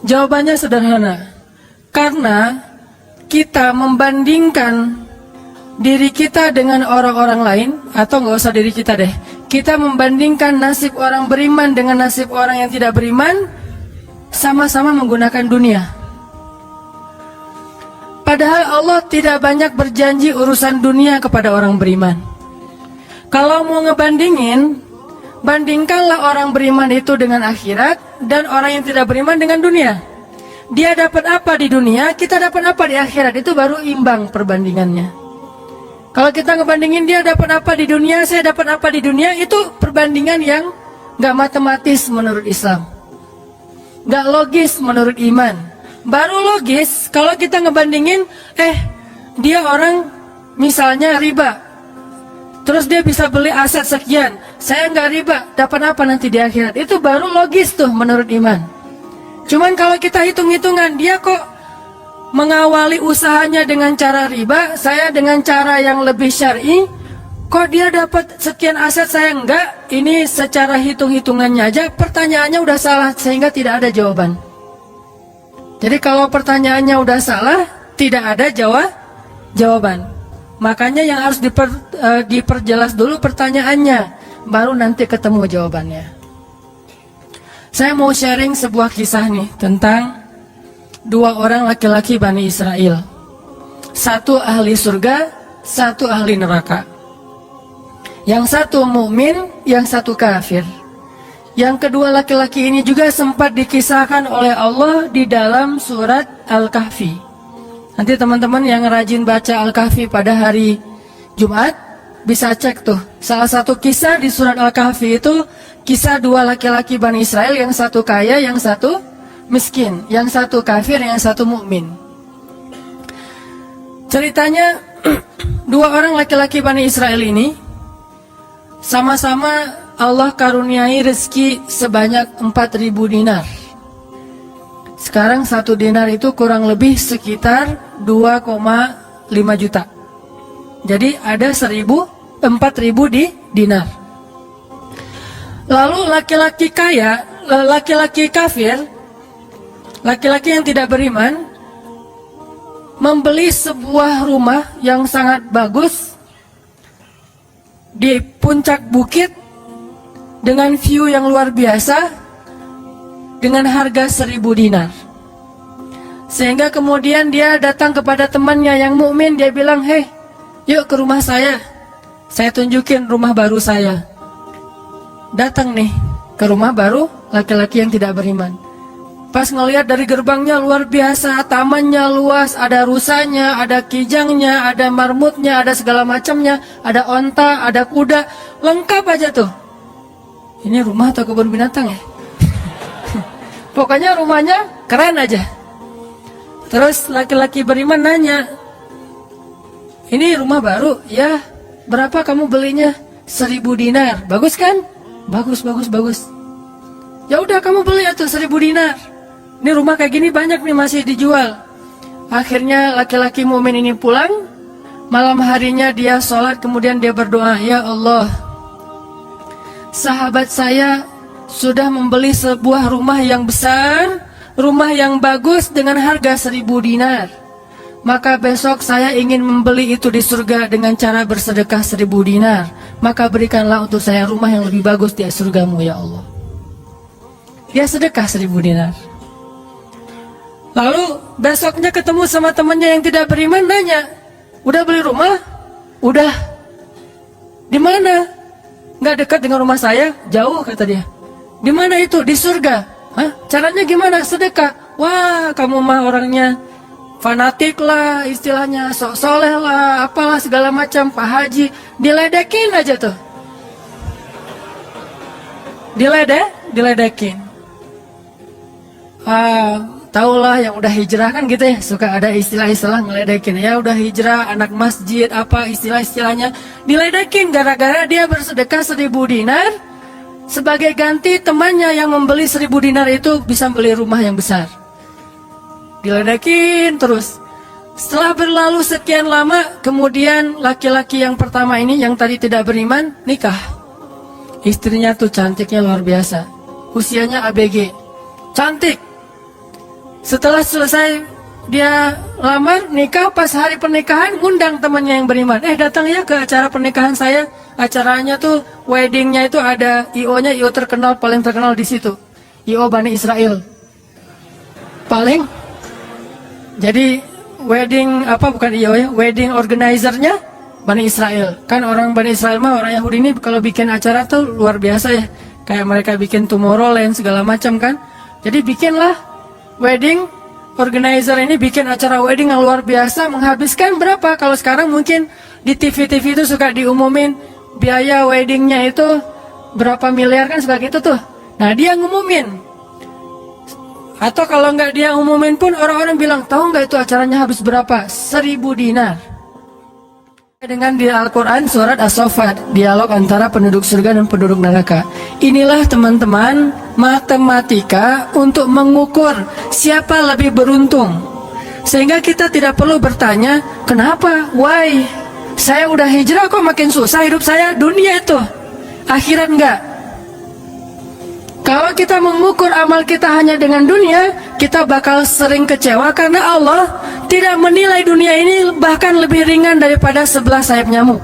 Jawabannya sederhana. Karena kita membandingkan diri kita dengan orang-orang lain, atau nggak usah diri kita deh, kita membandingkan nasib orang beriman dengan nasib orang yang tidak beriman, sama-sama menggunakan dunia. Padahal Allah tidak banyak berjanji urusan dunia kepada orang beriman. Kalau mau ngebandingin, bandingkanlah orang beriman itu dengan akhirat dan orang yang tidak beriman dengan dunia. Dia dapat apa di dunia, kita dapat apa di akhirat, itu baru imbang perbandingannya. Kalau kita ngebandingin dia dapat apa di dunia, saya dapat apa di dunia, itu perbandingan yang gak matematis menurut Islam, gak logis menurut iman. Baru logis kalau kita ngebandingin, dia orang misalnya riba, terus dia bisa beli aset sekian, saya nggak riba, dapat apa nanti di akhirat, itu baru logis tuh menurut iman. Cuman kalau kita hitung-hitungan, dia kok mengawali usahanya dengan cara riba, saya dengan cara yang lebih syar'i, kok dia dapat sekian aset, saya enggak. Ini secara hitung-hitungannya aja pertanyaannya udah salah, sehingga tidak ada jawaban. Jadi kalau pertanyaannya udah salah, tidak ada jawaban. Makanya yang harus diperjelas dulu pertanyaannya, baru nanti ketemu jawabannya. Saya mau sharing sebuah kisah nih tentang dua orang laki-laki Bani Israel. Satu ahli surga, satu ahli neraka. Yang satu mukmin, yang satu kafir. Yang kedua laki-laki ini juga sempat dikisahkan oleh Allah di dalam surat Al-Kahfi. Nanti teman-teman yang rajin baca Al-Kahfi pada hari Jumat bisa cek tuh. Salah satu kisah di surat Al-Kahfi itu kisah dua laki-laki Bani Israel, yang satu kaya, yang satu miskin, yang satu kafir, yang satu mukmin. Ceritanya dua orang laki-laki Bani Israel ini sama-sama Allah karuniai rezeki sebanyak 4.000 dinar. Sekarang 1 dinar itu kurang lebih sekitar 2,5 juta. Jadi ada 4.000 di dinar. Lalu laki-laki kaya, laki-laki kafir, laki-laki yang tidak beriman, membeli sebuah rumah yang sangat bagus di puncak bukit dengan view yang luar biasa, dengan harga 1.000 dinar. Sehingga kemudian dia datang kepada temannya yang mukmin, dia bilang, "Hei, yuk ke rumah saya tunjukin rumah baru saya." Datang nih ke rumah baru laki-laki yang tidak beriman. Pas ngelihat dari gerbangnya luar biasa, tamannya luas, ada rusanya, ada kijangnya, ada marmutnya, ada segala macamnya, ada onta, ada kuda, lengkap aja tuh. Ini rumah atau kebun binatang ya? Pokoknya rumahnya keren aja. Terus laki-laki beriman nanya, "Ini rumah baru?" "Ya." "Berapa kamu belinya?" 1.000 dinar. "Bagus kan?" "Bagus." "Ya udah kamu beli atau 1.000 dinar. Ini rumah kayak gini banyak nih masih dijual." Akhirnya laki-laki mukmin ini pulang. Malam harinya dia sholat, kemudian dia berdoa, "Ya Allah, sahabat saya sudah membeli sebuah rumah yang besar, rumah yang bagus dengan harga 1.000 dinar. Maka besok saya ingin membeli itu di surga dengan cara bersedekah 1.000 dinar. Maka berikanlah untuk saya rumah yang lebih bagus di surgamu ya Allah." Dia sedekah 1.000 dinar. Lalu besoknya ketemu sama temannya yang tidak beriman, nanya, "Udah beli rumah?" "Udah." "Di mana?" "Nggak dekat dengan rumah saya, jauh," kata dia. "Di mana itu?" "Di surga." "Hah? Caranya gimana?" "Sedekah." "Wah, kamu mah orangnya fanatik lah, istilahnya sok soleh lah, apalah segala macam, Pak Haji." Diledekin aja tuh. Diledekin. Taulah yang udah hijrah kan gitu ya, suka ada istilah-istilah ngeledekin. Ya udah hijrah, anak masjid, apa istilah-istilahnya. Diledekin gara-gara dia bersedekah 1.000 dinar. Sebagai ganti temannya yang membeli 1.000 dinar itu bisa beli rumah yang besar. Diledekin terus. Setelah berlalu sekian lama, kemudian laki-laki yang pertama ini yang tadi tidak beriman nikah. Istrinya tuh cantiknya luar biasa, usianya ABG, cantik. Setelah selesai dia lamar, nikah, pas hari pernikahan ngundang temannya yang beriman. Datang ya ke acara pernikahan saya. Acaranya tuh weddingnya itu ada IO-nya, IO terkenal, paling terkenal di situ. IO Bani Israel. Paling. Jadi wedding bukan IO ya, wedding organizer-nya Bani Israel. Kan orang Bani Israel mah orang Yahudi ini kalau bikin acara tuh luar biasa ya. Kayak mereka bikin Tomorrowland segala macam kan. Jadi bikinlah wedding organizer ini bikin acara wedding yang luar biasa, menghabiskan berapa? Kalau sekarang mungkin di TV-TV itu suka diumumin biaya weddingnya itu berapa miliar kan, suka gitu tuh. Nah dia ngumumin. Atau kalau nggak dia ngumumin pun orang-orang bilang, tahu nggak itu acaranya habis berapa? 1.000 dinar. Dengan di Al-Quran surat As-Saffat, dialog antara penduduk surga dan penduduk neraka. Inilah teman-teman matematika untuk mengukur siapa lebih beruntung. Sehingga kita tidak perlu bertanya, kenapa? Why? Saya udah hijrah kok makin susah hidup saya. Dunia itu, akhirat enggak. Kalau kita mengukur amal kita hanya dengan dunia, kita bakal sering kecewa karena Allah tidak menilai dunia ini bahkan lebih ringan daripada 11 sayap nyamuk.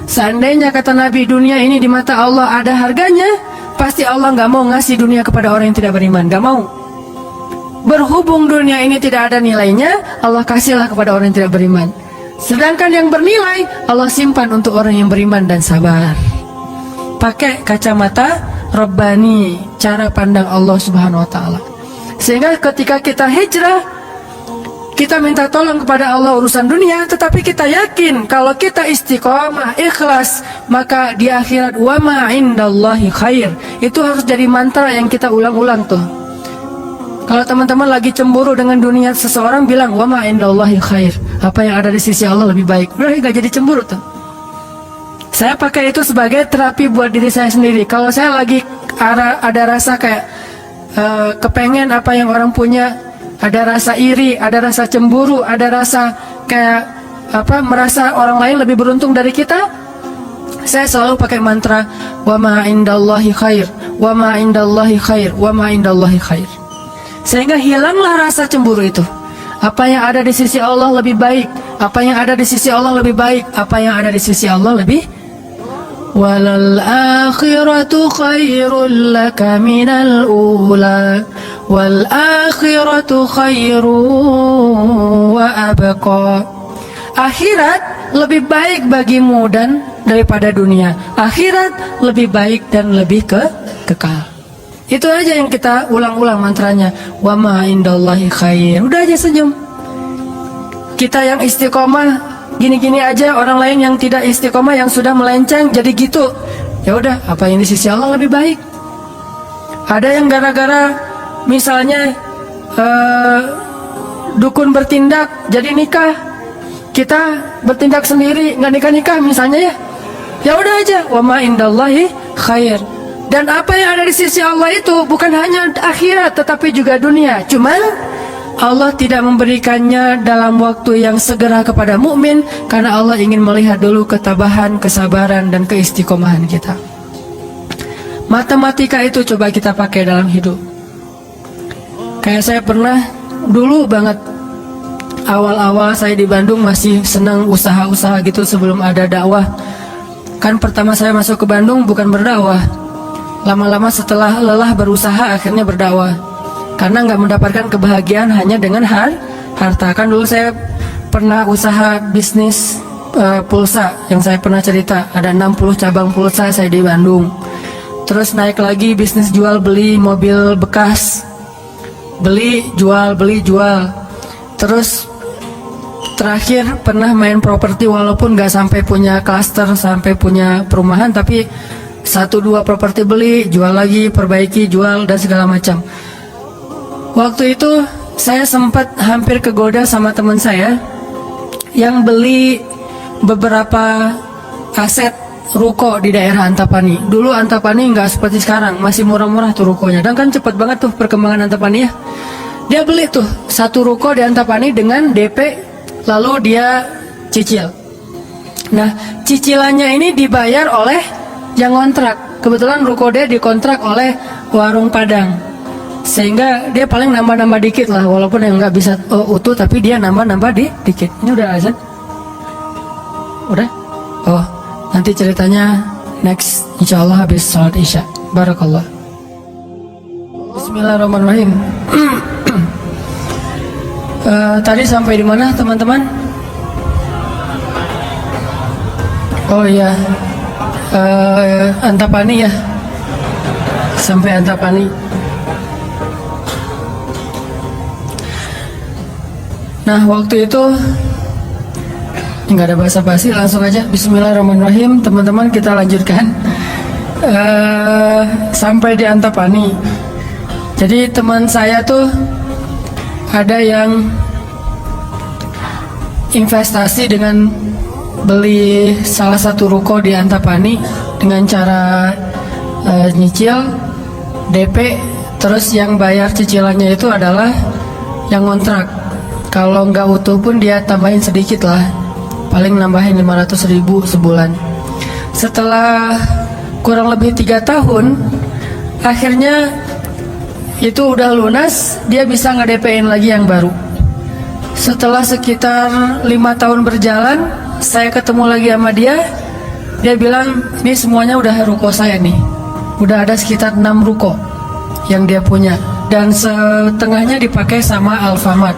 Seandainya kata Nabi dunia ini di mata Allah ada harganya, pasti Allah nggak mau ngasih dunia kepada orang yang tidak beriman, nggak mau. Berhubung dunia ini tidak ada nilainya, Allah kasihlah kepada orang yang tidak beriman. Sedangkan yang bernilai, Allah simpan untuk orang yang beriman dan sabar. Pakai kacamata Rabbani, cara pandang Allah Subhanahu wa Ta'ala. Sehingga ketika kita hijrah, kita minta tolong kepada Allah urusan dunia, tetapi kita yakin kalau kita istiqomah, ikhlas, maka di akhirat wa ma indallahi khair. Itu harus jadi mantra yang kita ulang-ulang tuh. Kalau teman-teman lagi cemburu dengan dunia seseorang, bilang wa ma indallahi khair. Apa yang ada di sisi Allah lebih baik. Udah gak jadi cemburu tuh. Saya pakai itu sebagai terapi buat diri saya sendiri. Kalau saya lagi ada rasa kayak kepengen apa yang orang punya, ada rasa iri, ada rasa cemburu, ada rasa kayak merasa orang lain lebih beruntung dari kita, saya selalu pakai mantra wa ma indallahi khair, wa ma indallahi khair, wa ma indallahi khair. Sehingga hilanglah rasa cemburu itu. Apa yang ada di sisi Allah lebih baik, apa yang ada di sisi Allah lebih baik, apa yang ada di sisi Allah lebih. Walal akhiratu khairul laka minal ula, wal akhiratu khairu wa abqa. Akhirat lebih baik bagimu dan daripada dunia. Akhirat lebih baik dan lebih kekal. Itu aja yang kita ulang-ulang mantranya. Wa ma indallahi khair. Udah aja senyum. Kita yang istiqomah gini-gini aja, orang lain yang tidak istiqomah, yang sudah melenceng jadi gitu. Ya udah, apa yang di sisi Allah lebih baik. Ada yang gara-gara misalnya dukun bertindak jadi nikah, kita bertindak sendiri nggak nikah-nikah misalnya ya. Ya udah aja, wa ma indallahi khair. Dan apa yang ada di sisi Allah itu bukan hanya akhirat tetapi juga dunia. Cuman Allah tidak memberikannya dalam waktu yang segera kepada mukmin karena Allah ingin melihat dulu ketabahan, kesabaran dan keistiqomahan kita. Matematika itu coba kita pakai dalam hidup. Kayak saya pernah dulu banget, awal-awal saya di Bandung masih senang usaha-usaha gitu sebelum ada dakwah. Kan pertama saya masuk ke Bandung bukan berdakwah. Lama-lama setelah lelah berusaha akhirnya berdakwah. Karena nggak mendapatkan kebahagiaan hanya dengan harta. Kan dulu saya pernah usaha bisnis pulsa yang saya pernah cerita. Ada 60 cabang pulsa saya di Bandung. Terus naik lagi bisnis jual beli mobil bekas. Beli jual. Terus terakhir pernah main properti walaupun nggak sampai punya klaster, sampai punya perumahan, tapi 1-2 properti beli, jual lagi, perbaiki, jual dan segala macam. Waktu itu saya sempat hampir kegoda sama teman saya yang beli beberapa aset ruko di daerah Antapani. Dulu Antapani nggak seperti sekarang, masih murah-murah tuh rukonya. Dan kan cepat banget tuh perkembangan Antapani ya. Dia beli tuh 1 ruko di Antapani dengan DP, lalu dia cicil. Nah, cicilannya ini dibayar oleh yang kontrak. Kebetulan ruko dia dikontrak oleh warung Padang. sehingga dia paling nambah-nambah dikit lah, walaupun yang nggak bisa utuh, tapi dia nambah-nambah dikit. Ini udah azan? Udah? Oh, nanti ceritanya next, insya Allah habis salat isya. Barakallah. Bismillahirrahmanirrahim. Tadi sampai di mana teman-teman? Oh iya, Antapani ya, sampai Antapani. Nah waktu itu nggak ada basa-basi, langsung aja Bismillahirrahmanirrahim. Teman-teman kita lanjutkan sampai di Antapani. Jadi teman saya tuh ada yang investasi dengan beli salah satu ruko di Antapani dengan cara nyicil DP, terus yang bayar cicilannya itu adalah yang ngontrak. Kalau nggak utuh pun dia tambahin sedikit lah, paling nambahin 500.000 sebulan. Setelah kurang lebih 3 tahun, akhirnya itu udah lunas, dia bisa nge-DP-in lagi yang baru. Setelah sekitar 5 tahun berjalan, saya ketemu lagi sama dia. Dia bilang, ini semuanya udah ruko saya nih. Udah ada sekitar 6 ruko yang dia punya, dan setengahnya dipakai sama Alfamart,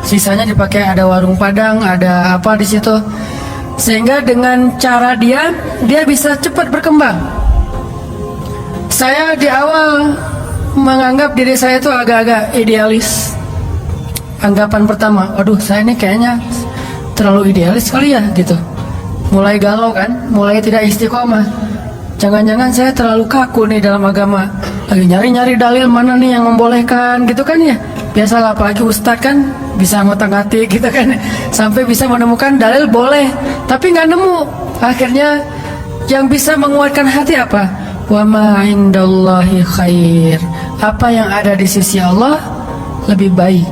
sisanya dipakai ada warung Padang, ada apa di situ. Sehingga dengan cara dia bisa cepat berkembang. Saya di awal menganggap diri saya itu agak-agak idealis. Anggapan pertama, waduh saya ini kayaknya terlalu idealis kali ya gitu. Mulai galau kan, mulai tidak istiqomah. Jangan-jangan saya terlalu kaku nih dalam agama. Lagi nyari-nyari dalil mana nih yang membolehkan gitu kan ya. Biasalah, apalagi ustadz kan bisa ngotak-ngatik gitu kan, sampai bisa menemukan dalil boleh, tapi nggak nemu. Akhirnya yang bisa menguatkan hati apa? Wa ma indallahi khair. Apa yang ada di sisi Allah lebih baik.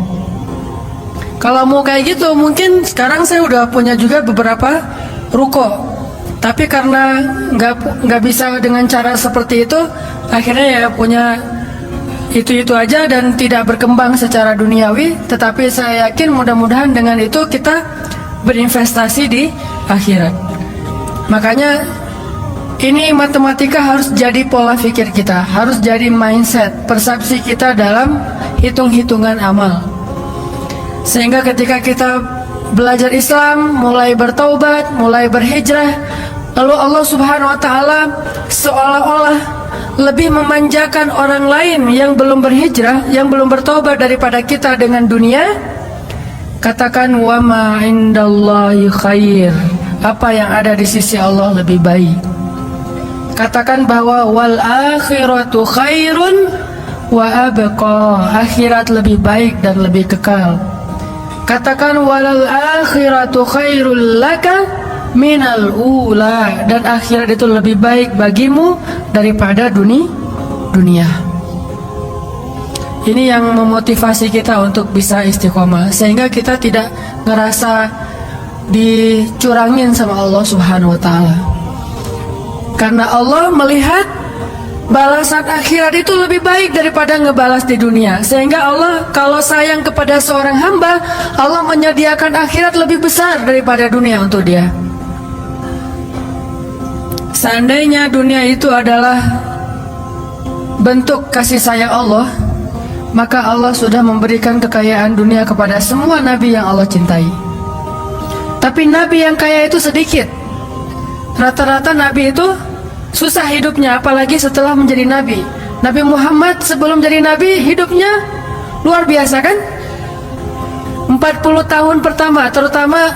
Kalau mau kayak gitu, mungkin sekarang saya udah punya juga beberapa ruko, tapi karena nggak bisa dengan cara seperti itu, akhirnya ya punya itu aja dan tidak berkembang secara duniawi. Tetapi saya yakin mudah-mudahan dengan itu kita berinvestasi di akhirat. Makanya ini matematika harus jadi pola pikir kita, harus jadi mindset, persepsi kita dalam hitung-hitungan amal. Sehingga ketika kita belajar Islam, mulai bertaubat, mulai berhijrah, lalu Allah Subhanahu wa Ta'ala seolah-olah lebih memanjakan orang lain yang belum berhijrah, yang belum bertobat daripada kita dengan dunia. Katakan wa ma indallahi khair. Apa yang ada di sisi Allah lebih baik. Katakan bahwa wal akhiratu khairun wa abqa. Akhirat lebih baik dan lebih kekal. Katakan walal akhiratu khairul laka minal ula. Dan akhirat itu lebih baik bagimu daripada dunia. Ini yang memotivasi kita untuk bisa istiqomah, sehingga kita tidak ngerasa dicurangin sama Allah Subhanahu wa Ta'ala. Karena Allah melihat balasan akhirat itu lebih baik daripada ngebalas di dunia. Sehingga Allah kalau sayang kepada seorang hamba, Allah menyediakan akhirat lebih besar daripada dunia untuk dia. Seandainya dunia itu adalah bentuk kasih sayang Allah, maka Allah sudah memberikan kekayaan dunia kepada semua nabi yang Allah cintai. Tapi nabi yang kaya itu sedikit. Rata-rata nabi itu susah hidupnya, apalagi setelah menjadi nabi. Nabi Muhammad sebelum jadi nabi hidupnya luar biasa kan? 40 tahun pertama, terutama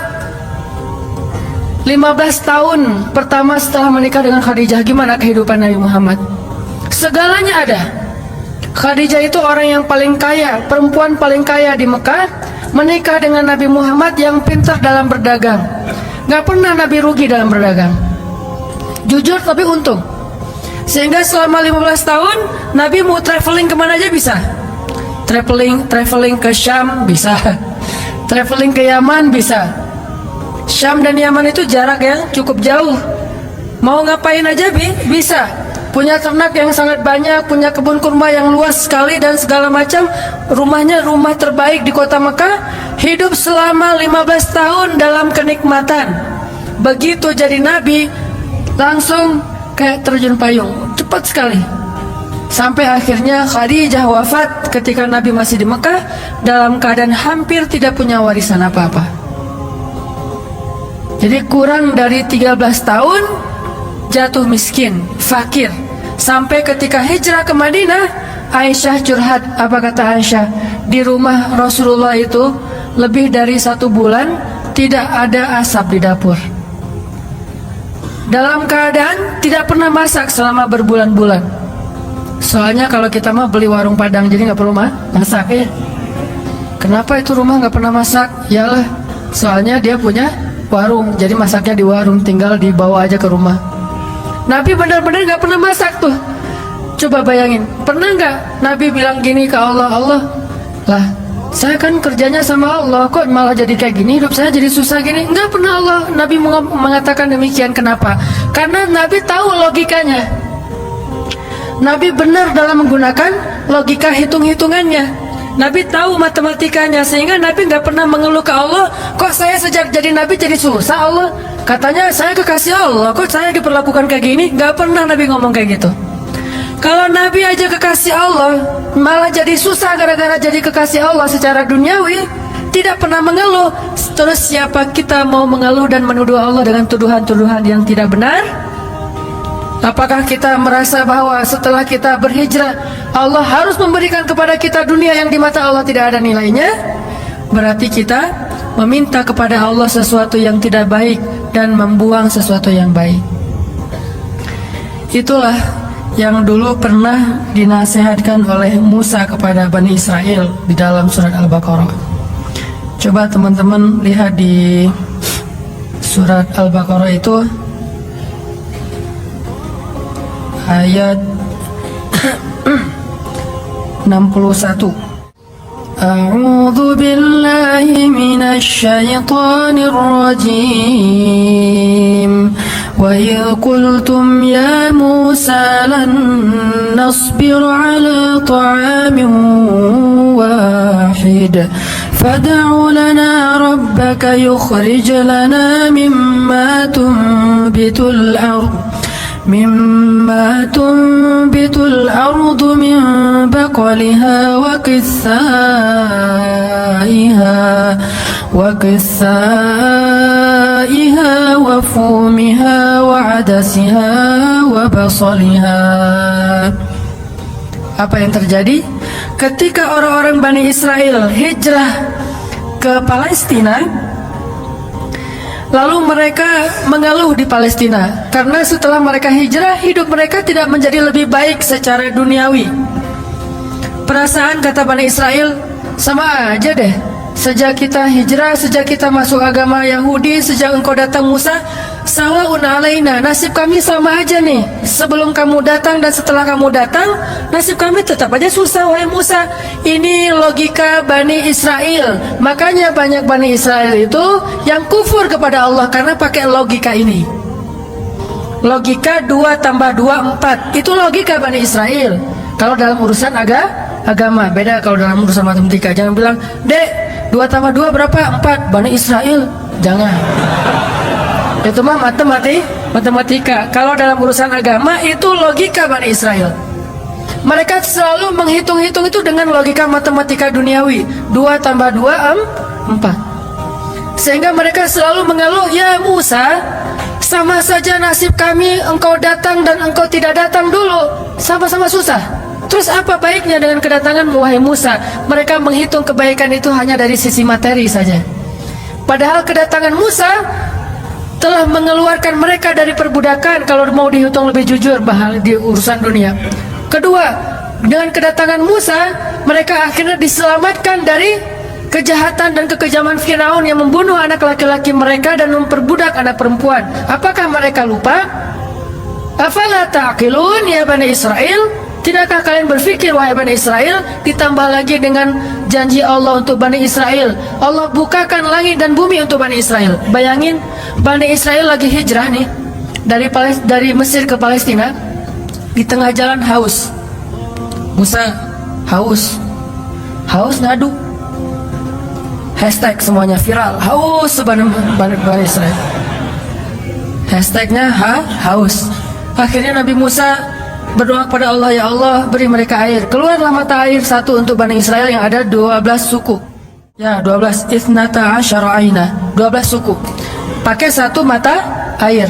15 tahun pertama setelah menikah dengan Khadijah, gimana kehidupan Nabi Muhammad? Segalanya ada. Khadijah itu orang yang paling kaya, perempuan paling kaya di Mekah, menikah dengan Nabi Muhammad yang pintar dalam berdagang. Gak pernah Nabi rugi dalam berdagang, jujur tapi untung. Sehingga selama 15 tahun Nabi mau traveling kemana aja bisa. Traveling ke Syam bisa, traveling ke Yaman bisa. Syam dan Yaman itu jarak yang cukup jauh. Mau ngapain aja bisa. punya ternak yang sangat banyak, punya kebun kurma yang luas sekali dan segala macam. Rumahnya rumah terbaik di kota Mekah. Hidup selama 15 tahun dalam kenikmatan. Begitu jadi nabi, langsung kayak terjun payung, cepat sekali. Sampai akhirnya Khadijah wafat ketika Nabi masih di Mekah dalam keadaan hampir tidak punya warisan apa-apa. Jadi kurang dari 13 tahun jatuh miskin, fakir. Sampai ketika hijrah ke Madinah, Aisyah curhat. Apa kata Aisyah? Di rumah Rasulullah itu lebih dari 1 bulan tidak ada asap di dapur. Dalam keadaan tidak pernah masak selama berbulan-bulan. Soalnya kalau kita mah beli warung Padang, jadi nggak perlu masak ya. Kenapa itu rumah nggak pernah masak? Yalah, soalnya dia punya warung, jadi masaknya di warung, tinggal dibawa aja ke rumah. Nabi benar-benar gak pernah masak tuh. Coba bayangin, pernah gak Nabi bilang gini ke Allah, Allah lah, saya kan kerjanya sama Allah, kok malah jadi kayak gini, hidup saya jadi susah gini? Enggak pernah Allah Nabi mengatakan demikian. Kenapa? Karena Nabi tahu logikanya. Nabi benar dalam menggunakan logika hitung-hitungannya. Nabi tahu matematikanya, sehingga Nabi nggak pernah mengeluh ke Allah, kok saya sejak jadi Nabi jadi susah Allah. Katanya saya kekasih Allah, kok saya diperlakukan kayak gini? Nggak pernah Nabi ngomong kayak gitu. Kalau Nabi aja kekasih Allah malah jadi susah gara-gara jadi kekasih Allah secara duniawi, tidak pernah mengeluh. Terus siapa kita mau mengeluh dan menuduh Allah dengan tuduhan-tuduhan yang tidak benar? Apakah kita merasa bahwa setelah kita berhijrah Allah harus memberikan kepada kita dunia yang di mata Allah tidak ada nilainya? Berarti kita meminta kepada Allah sesuatu yang tidak baik dan membuang sesuatu yang baik. Itulah yang dulu pernah dinasihatkan oleh Musa kepada Bani Israel di dalam surat Al-Baqarah. Coba teman-teman lihat di surat Al-Baqarah itu ayat 61. A'udzu billahi minasy syaithanir rajim. Wa idh qultum ya Musa lan nasbir ala ta'amin wahid fad'u lana rabbaka yukhrij lana mimma tunbitul ardh مما تنبت الأرض من بقلها وقثائها وفومها وعدسها وبصلها. Apa yang terjadi? Ketika orang-orang Bani Israel hijrah ke Palestina, lalu mereka mengeluh di Palestina karena setelah mereka hijrah, hidup mereka tidak menjadi lebih baik secara duniawi. Perasaan kata Bani Israel, sama aja deh. Sejak kita hijrah, sejak kita masuk agama Yahudi, sejak engkau datang Musa, sawa'un alaina, nasib kami sama aja nih. Sebelum kamu datang dan setelah kamu datang, nasib kami tetap aja susah, wahai Musa. Ini logika Bani Israel. Makanya banyak Bani Israel itu yang kufur kepada Allah karena pakai logika ini. Logika 2 tambah 2 4. Itu logika Bani Israel. Kalau dalam urusan agama, beda kalau dalam urusan matematika. Jangan bilang, "Dek, 2 tambah 2 berapa? 4." Bani Israel. Jangan. Itu mah matematika. Kalau dalam urusan agama itu logika Bani Israel. Mereka selalu menghitung-hitung itu dengan logika matematika duniawi. 2 tambah 2 4. Sehingga mereka selalu mengeluh, "Ya Musa, sama saja nasib kami, engkau datang dan engkau tidak datang dulu, sama-sama susah. Terus apa baiknya dengan kedatanganmu, wahai Musa?" Mereka menghitung kebaikan itu hanya dari sisi materi saja. Padahal kedatangan Musa telah mengeluarkan mereka dari perbudakan kalau mau dihitung lebih jujur bahal di urusan dunia. Kedua, dengan kedatangan Musa, mereka akhirnya diselamatkan dari kejahatan dan kekejaman Firaun yang membunuh anak laki-laki mereka dan memperbudak anak perempuan. Apakah mereka lupa? Afala ta'qilun ya Bani Israel? Tidakkah kalian berpikir, wahai Bani Israel? Ditambah lagi dengan janji Allah untuk Bani Israel, Allah bukakan langit dan bumi untuk Bani Israel. Bayangin, Bani Israel lagi hijrah nih dari Mesir ke Palestina. di tengah jalan haus. Musa haus ngadu. Hashtag semuanya viral, haus Bani Israel. Hashtagnya haus. Akhirnya Nabi Musa berdoa kepada Allah, ya Allah beri mereka air. Keluarlah mata air satu untuk Bani Israel yang ada 12 suku. Ya 12, ithnata asyara aina, 12 suku. Pakai satu mata air.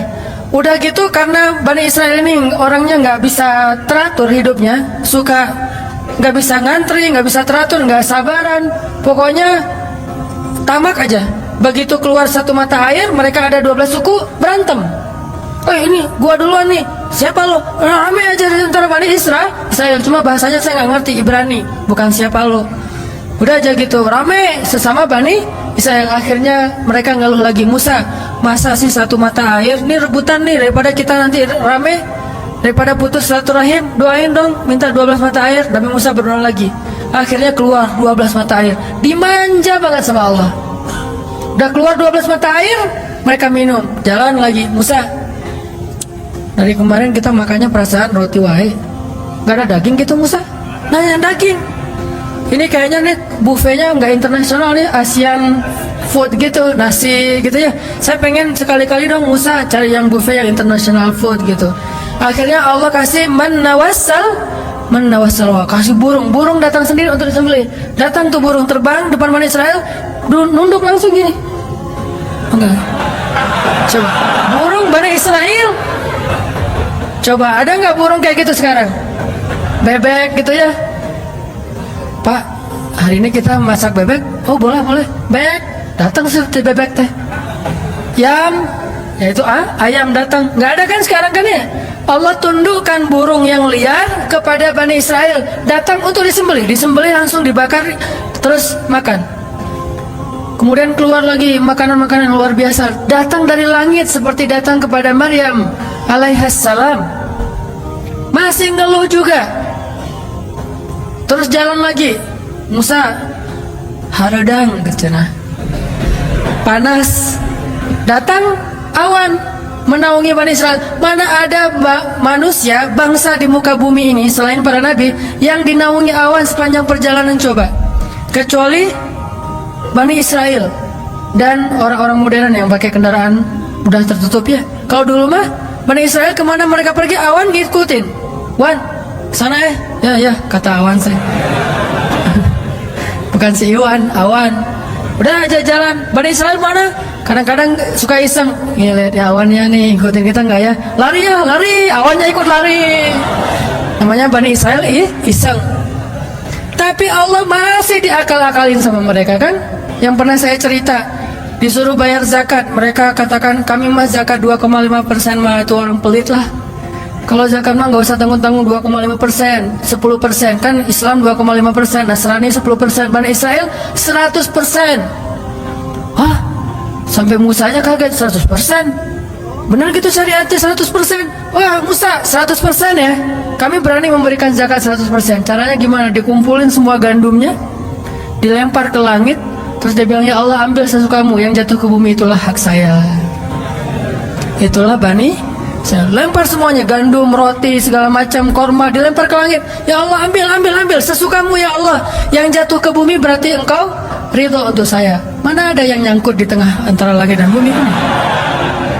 Udah gitu karena Bani Israel ini orangnya nggak bisa teratur hidupnya, suka nggak bisa ngantri, nggak bisa teratur, nggak sabaran. Pokoknya tamak aja. Begitu keluar satu mata air, mereka ada 12 suku berantem. Ini gua duluan nih. Siapa lo? Rame aja di antara Bani Israel. Cuma bahasanya saya nggak ngerti, Ibrani. Bukan siapa lo. Udah aja gitu, rame sesama Bani Israel. Akhirnya mereka ngeluh lagi, Musa, masa sih satu mata air? Ini rebutan nih, daripada kita nanti rame, daripada putus silaturahim, doain dong, minta 12 mata air. Nabi Musa berdoa lagi. Akhirnya keluar 12 mata air. Dimanja banget sama Allah. Udah keluar 12 mata air, mereka minum. Jalan lagi, Musa, dari kemarin kita makannya perasaan roti wae, gak ada daging gitu Musa. Nanya daging. Ini kayaknya nih buffetnya nggak internasional nih, Asian food gitu, nasi gitu ya. Saya pengen sekali-kali dong Musa cari yang buffet yang international food gitu. Akhirnya Allah kasih menawassal, kasih burung datang sendiri untuk disembelih. Datang tuh burung terbang depan Bani Israel, nunduk langsung gini. Enggak. Coba burung Bani Israel. Coba ada nggak burung kayak gitu sekarang? Bebek gitu ya. Pak, hari ini kita masak bebek. Oh boleh. Bebek datang seperti bebek teh. Yam, yaitu ayam datang. Nggak ada kan sekarang kan ya? Allah tundukkan burung yang liar kepada Bani Israel, datang untuk disembelih langsung dibakar terus makan. Kemudian keluar lagi makanan-makanan luar biasa, datang dari langit seperti datang kepada Maryam alaihassalam. Masih ngeluh juga. Terus jalan lagi, Musa haradang kecenah, panas, datang awan menaungi Bani Israel. Mana ada manusia, bangsa di muka bumi ini selain para nabi yang dinaungi awan sepanjang perjalanan coba, kecuali Bani Israel dan orang-orang modern yang pakai kendaraan udah tertutup ya. Kalau dulu mah Bani Israel kemana mereka pergi awan ngikutin. Wan, sana ya kata awan saya. Bukan si Iwan, awan. Udah aja jalan. Bani Israel mana? Kadang-kadang suka iseng, lihat ya awannya nih ikutin kita nggak ya? Lari, awannya ikut lari. Namanya Bani Israel iseng. Tapi Allah masih diakal-akalin sama mereka kan? Yang pernah saya cerita, disuruh bayar zakat, mereka katakan kami mah zakat 2,5% mah itu orang pelit lah. Kalau zakat mah nggak usah tanggung-tanggung 2,5%, 10% kan Islam 2,5%, Nasrani 10%, Bani Israel 100%. Hah? Sampai Musa aja kaget 100%. Benar gitu syariatnya 100%. Wah Musa 100% ya. Kami berani memberikan zakat 100%. Caranya gimana? Dikumpulin semua gandumnya, dilempar ke langit, terus dia bilang ya Allah ambil sesukamu, yang jatuh ke bumi itulah hak saya. Itulah Bani. Saya lempar semuanya, gandum, roti, segala macam, korma dilempar ke langit. Ya Allah ambil sesukamu ya Allah. Yang jatuh ke bumi berarti engkau ridho untuk saya. Mana ada yang nyangkut di tengah antara langit dan bumi ini?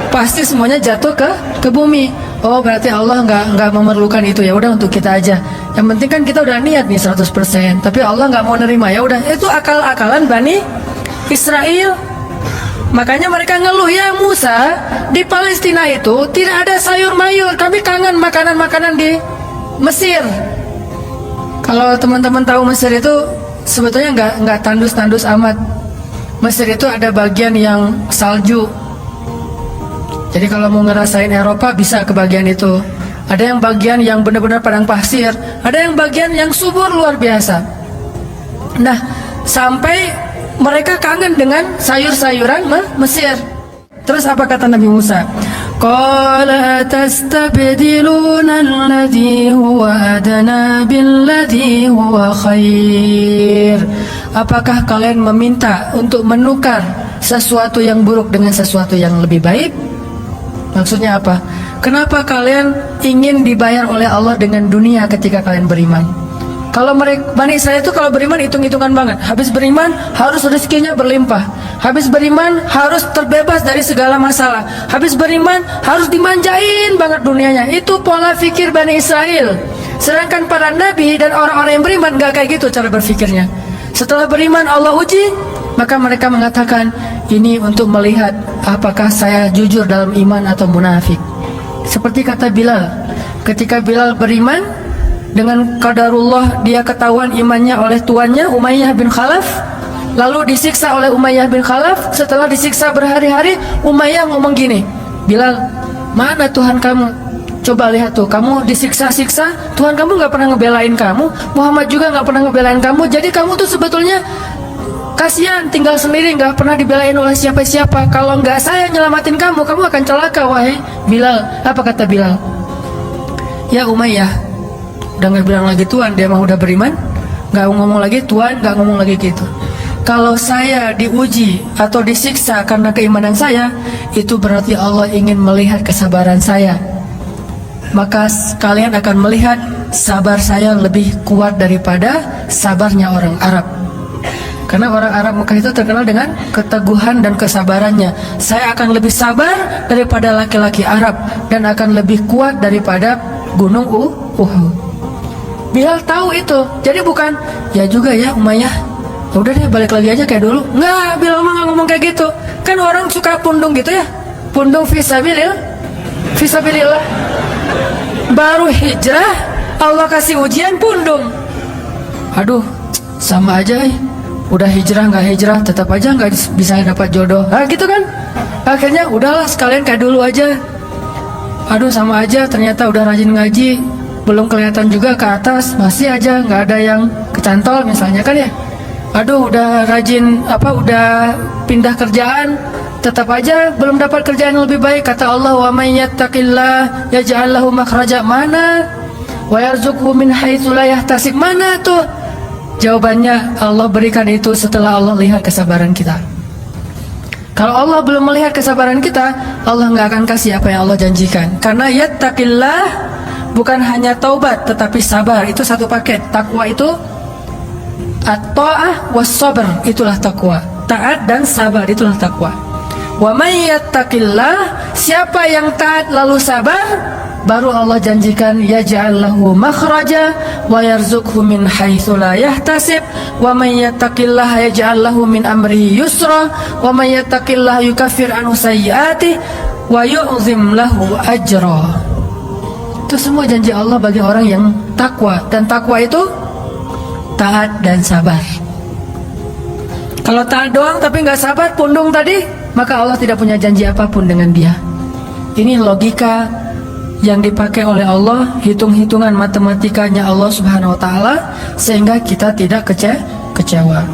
Pasti semuanya jatuh ke bumi. Oh berarti Allah nggak memerlukan itu, ya udah untuk kita aja. Yang penting kan kita udah niat nih 100%. Tapi Allah nggak mau nerima, ya udah itu akal-akalan Bani Israel. Makanya mereka ngeluh, ya Musa, di Palestina itu tidak ada sayur mayur, kami kangen makanan-makanan di Mesir. Kalau teman-teman tahu Mesir itu sebetulnya nggak tandus-tandus amat. Mesir itu ada bagian yang salju. Jadi kalau mau ngerasain Eropa bisa ke bagian itu. Ada yang bagian yang benar-benar padang pasir, ada yang bagian yang subur luar biasa. Nah, sampai mereka kangen dengan sayur-sayuran Mesir. Terus apa kata Nabi Musa? Qala tastabdiluna alladhi huwa adna billadhi huwa khair. Apakah kalian meminta untuk menukar sesuatu yang buruk dengan sesuatu yang lebih baik? Maksudnya apa? Kenapa kalian ingin dibayar oleh Allah dengan dunia ketika kalian beriman? Kalau mereka Bani Israel itu kalau beriman hitung-hitungan banget. Habis beriman harus rezekinya berlimpah. Habis beriman harus terbebas dari segala masalah. Habis beriman harus dimanjain banget dunianya. Itu pola pikir Bani Israel. Sedangkan para nabi dan orang-orang yang beriman gak kayak gitu cara berpikirnya. Setelah beriman Allah uji, maka mereka mengatakan, ini untuk melihat apakah saya jujur dalam iman atau munafik. Seperti kata Bilal, ketika Bilal beriman, dengan qadarullah dia ketahuan imannya oleh tuannya Umayyah bin Khalaf, lalu disiksa oleh Umayyah bin Khalaf. Setelah disiksa berhari-hari, Umayyah ngomong gini, Bilal, mana Tuhan kamu? Coba lihat tuh, kamu disiksa-siksa, Tuhan kamu gak pernah ngebelain kamu, Muhammad juga gak pernah ngebelain kamu. Jadi kamu tuh sebetulnya kasihan, tinggal sendiri, gak pernah dibelain oleh siapa-siapa. Kalau gak saya nyelamatin kamu, kamu akan celaka, wahai Bilal. Apa kata Bilal? Ya Umayyah, udah gak bilang lagi Tuhan, dia mah udah beriman, gak ngomong lagi Tuhan, gak ngomong lagi gitu. Kalau saya diuji atau disiksa karena keimanan saya, itu berarti Allah ingin melihat kesabaran saya. Maka kalian akan melihat sabar saya lebih kuat daripada sabarnya orang Arab. Karena orang Arab Mekah itu terkenal dengan keteguhan dan kesabarannya. Saya akan lebih sabar daripada laki-laki Arab, dan akan lebih kuat daripada gunung Uhud. Bilal tahu itu. Jadi bukan, ya juga ya Umayyah, udah deh balik lagi aja kayak dulu. Nggak, Bilal mah nggak ngomong kayak gitu. Kan orang suka pundung gitu ya, pundung fisabilillah. Baru hijrah Allah kasih ujian pundung. Aduh, sama aja udah hijrah nggak hijrah tetap aja nggak bisa dapat jodoh. Gitu kan. Akhirnya udahlah sekalian kayak dulu aja. Aduh sama aja, ternyata udah rajin ngaji, belum kelihatan juga ke atas, masih aja nggak ada yang kecantol misalnya kan ya. Aduh udah rajin udah pindah kerjaan, tetap aja belum dapat kerjaan yang lebih baik. Kata Allah, wa may yattaqillah yaj'al lahu makhraja. Mana? Wa yarzuqhu min haitsu la yahtasib. Mana tuh? Jawabannya Allah berikan itu setelah Allah lihat kesabaran kita. Kalau Allah belum melihat kesabaran kita, Allah nggak akan kasih apa yang Allah janjikan. Karena yattaqillah bukan hanya taubat tetapi sabar, itu satu paket. Takwa itu at-ta'ah was-sabr, itulah takwa. Taat dan sabar, itulah takwa. Wa may yattaqillah, siapa yang taat lalu sabar, baru Allah janjikan yaj'al lahu makhraja wa yarzuqhu min haitsu la yahtasib. Wa may yattaqillaha yaj'al lahu min amrihi yusra wa may yattaqillaha yukaffir anhu sayyi'atihi wa yu'zim lahu ajra. Itu semua janji Allah bagi orang yang takwa, dan takwa itu taat dan sabar. Kalau taat doang tapi nggak sabar, pundung tadi, maka Allah tidak punya janji apapun dengan dia. Ini logika yang dipakai oleh Allah, hitung-hitungan matematikanya Allah Subhanahu wa taala, sehingga kita tidak kecewa.